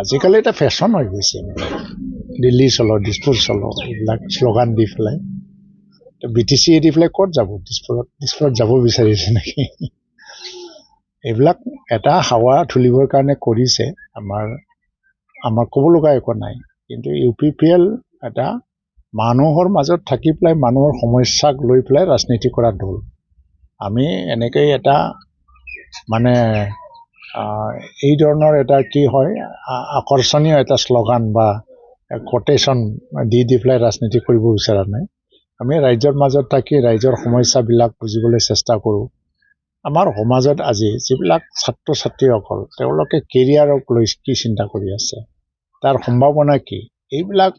আজিকালি এটা ফেশ্বন হৈ গৈছে দিল্লী চলো দিছপুৰ চলো এইবিলাক শ্লোগান দি পেলাই BTC এৰি পেলাই ক'ত যাব দিছপুৰত যাব বিচাৰিছে নেকি এইবিলাক এটা হাৱা তুলিবৰ কাৰণে কৰিছে আমাৰ ক'ব লগা একো নাই কিন্তু UPPL এটা মানুহৰ মাজত থাকি পেলাই মানুহৰ সমস্যাক লৈ পেলাই ৰাজনীতি কৰা দল আমি এনেকৈ এটা মানে এই ধৰণৰ এটা কি হয় আকৰ্ষণীয় এটা শ্লোগান বা কোটেশন দি পেলাই ৰাজনীতি কৰিব বিচৰা নাই আমি ৰাজ্যৰ মাজত থাকি ৰাজ্যৰ সমস্যাবিলাক বুজিবলৈ চেষ্টা কৰোঁ আমাৰ সমাজত আজি যিবিলাক ছাত্ৰ ছাত্ৰীসকল তেওঁলোকে কেৰিয়াৰক লৈ কি চিন্তা কৰি আছে তাৰ সম্ভাৱনা কি এইবিলাক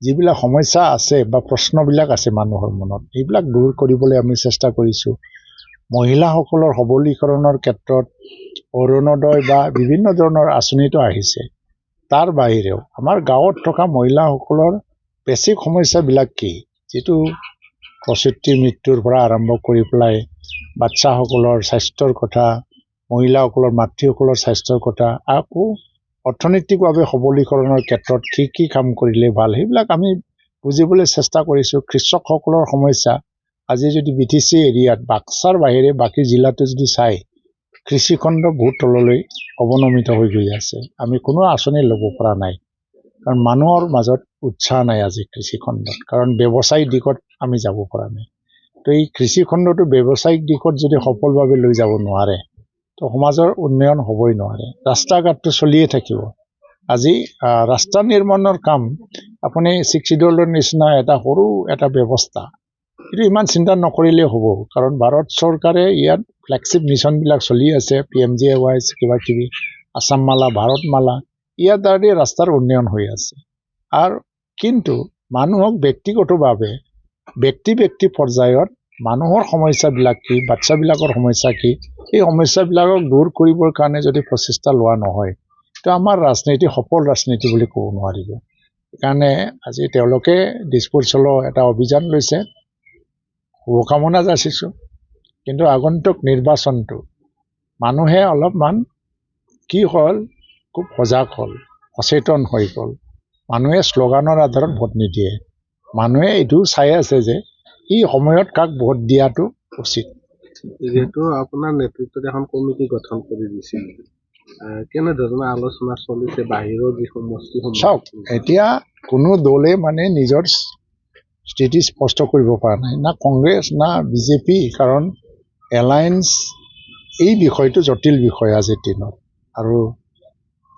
যিবিলাক সমস্যা আছে বা প্ৰশ্নবিলাক আছে মানুহৰ মনত এইবিলাক দূৰ কৰিবলৈ আমি চেষ্টা কৰিছোঁ মহিলাসকলৰ সবলীকৰণৰ ক্ষেত্ৰত অৰুণোদয় বা বিভিন্ন ধৰণৰ আঁচনিটো আহিছে তাৰ বাহিৰেও আমাৰ গাঁৱত থকা মহিলাসকলৰ বেছিক সমস্যাবিলাক কি যিটো প্ৰসূতি মৃত্যুৰ পৰা আৰম্ভ কৰি পেলাই বাচ্চাসকলৰ স্বাস্থ্যৰ কথা মহিলাসকলৰ মাতৃসকলৰ স্বাস্থ্যৰ কথা আকৌ অৰ্থনৈতিকভাৱে সবলীকৰণৰ ক্ষেত্ৰত কি কাম কৰিলে ভাল সেইবিলাক আমি বুজিবলৈ চেষ্টা কৰিছোঁ কৃষকসকলৰ সমস্যা আজি যদি BTC এৰিয়াত বাক্সাৰ বাহিৰে বাকী জিলাটো যদি চাই কৃষিখণ্ড বহুত তললৈ অৱনমিত হৈ গৈ আছে আমি কোনো আঁচনি ল'ব পৰা নাই কাৰণ মানুহৰ মাজত উৎসাহ নাই আজি কৃষিখণ্ডত কাৰণ ব্যৱসায়িক দিশত আমি যাব পৰা নাই তো এই কৃষিখণ্ডটো ব্যৱসায়িক দিশত যদি সফলভাৱে লৈ যাব নোৱাৰে তো সমাজৰ উন্নয়ন হ'বই নোৱাৰে ৰাস্তা ঘাটটো চলিয়ে থাকিব আজি ৰাস্তা নিৰ্মাণৰ কাম আপুনি চিক্সিডলৰ নিচিনা এটা সৰু এটা ব্যৱস্থা এইটো ইমান চিন্তা নকৰিলেও হ'ব কাৰণ ভাৰত চৰকাৰে ইয়াত ফ্লেগশ্বিপ মিছনবিলাক চলি আছে PMGY কিবা কিবি আসাম মালা ভাৰত মালা ইয়াৰ দ্বাৰা ৰাস্তাৰ উন্নয়ন হৈ আছে আৰু কিন্তু মানুহক ব্যক্তিগতভাৱে ব্যক্তি পৰ্যায়ত মানুহৰ সমস্যাবিলাক কি বাচ্চাবিলাকৰ সমস্যা কি এই সমস্যাবিলাকক দূৰ কৰিবৰ কাৰণে যদি প্ৰচেষ্টা লোৱা নহয় তো আমাৰ ৰাজনীতি সফল ৰাজনীতি বুলি ক'ব নোৱাৰিব সেইকাৰণে আজি তেওঁলোকে দিছপুৰ চলো এটা অভিযান লৈছে শুভকামনা যাচিছোঁ কিন্তু আগন্তুক নিৰ্বাচনটো মানুহে অলপমান কি হ'ল খুব সজাগ হ'ল সচেতন হৈ গ'ল মানুহে শ্লোগানৰ আধাৰত ভোট নিদিয়ে মানুহে এইটো চাই আছে যে এই সময়ত কাক ভোট দিয়াটো উচিত যেহেতু আপোনাৰ নেতৃত্বত এখন কমিটি গঠন কৰি দিছিল কেনেধৰণৰ আলোচনা চলিছে বাহিৰৰ যি সমষ্টিসমূহ চাওক এতিয়া কোনো দলে মানে নিজৰ স্থিতি স্পষ্ট কৰিব পৰা নাই না কংগ্ৰেছ না BJP কাৰণ এলায়েন্স এই বিষয়টো জটিল বিষয় আজিৰ দিনত আৰু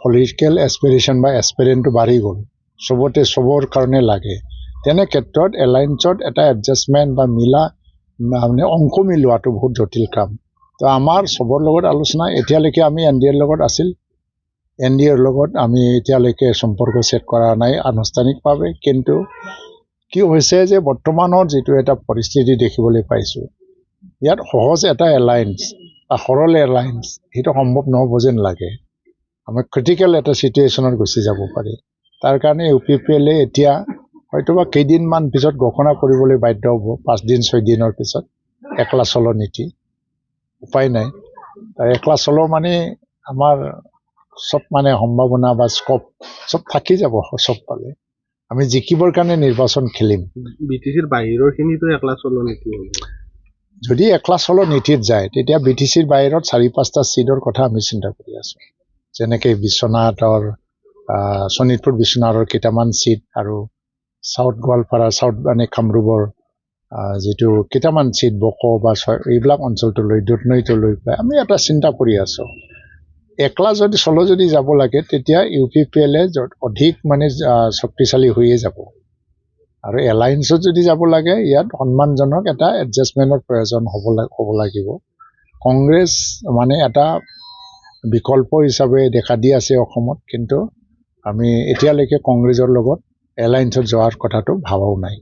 পলিটিকেল এছপিৰেশ্যন বা এছপিৰেণ্টটো বাঢ়ি গ'ল চবতে চবৰ কাৰণে লাগে তেনে ক্ষেত্ৰত এলায়েন্সত এটা এডজাষ্টমেণ্ট বা মিলা মানে অংক মিলোৱাটো বহুত জটিল কাম তো আমাৰ চবৰ লগত আলোচনা এতিয়ালৈকে আমি NDAৰ লগত আছিল NDAৰ লগত আমি এতিয়ালৈকে সম্পৰ্ক ছেট কৰা নাই আনুষ্ঠানিকভাৱে কিন্তু কি হৈছে যে বৰ্তমানৰ যিটো এটা পৰিস্থিতি দেখিবলৈ পাইছোঁ ইয়াত সহজ এটা এলায়েন্স বা সৰল এলায়েন্স সেইটো সম্ভৱ নহ'ব যেন লাগে আমি ক্ৰিটিকেল এটা চিটুৱেশ্যনত গুচি যাব পাৰি তাৰ কাৰণে UPPL এতিয়া হয়তোবা কেইদিনমান পিছত ঘোষণা কৰিবলৈ বাধ্য হ'ব 5 দিন 6 দিনৰ পিছত একলা চলো নীতি উপায় নাই একলা চলো মানে আমাৰ সব মানে সম্ভাৱনা বা স্কোপ সব থাকি যাব সব পালে আমি জিকিবৰ কাৰণে নিৰ্বাচন খেলিম BTCৰ বাহিৰৰ খিনিতো একলা চলো নীতি হ'ব যদি একলা চলো নীতিত যায় তেতিয়া BTCৰ বাহিৰত 4-5টা চিটৰ কথা আমি চিন্তা কৰি আছোঁ যেনেকৈ বিশ্বনাথৰ শোণিতপুৰ বিশ্বনাথৰ কেইটামান চিট আৰু সাউথ গোৱালপাৰা সাউথ মানে কামৰূপৰ যেটো কেইটামান চিট বক বা এইবিলাক অঞ্চলটোলৈ দুধনৈটোলৈ আমি এটা চিন্তা কৰি আছোঁ একলা যদি চলো যদি যাব লাগে তেতিয়া UPPL অধিক মানে শক্তিশালী হৈয়ে যাব আৰু এলায়েন্সত যদি যাব লাগে ইয়াত সন্মানজনক এটা এডজাষ্টমেণ্টৰ প্ৰয়োজন হ'ব লাগিব কংগ্ৰেছ মানে এটা বিকল্প হিচাপে দেখা দি আছে অসমত কিন্তু আমি এতিয়ালৈকে কংগ্ৰেছৰ লগত এলায়েন্সত যোৱাৰ কথাটো ভাবাও নাই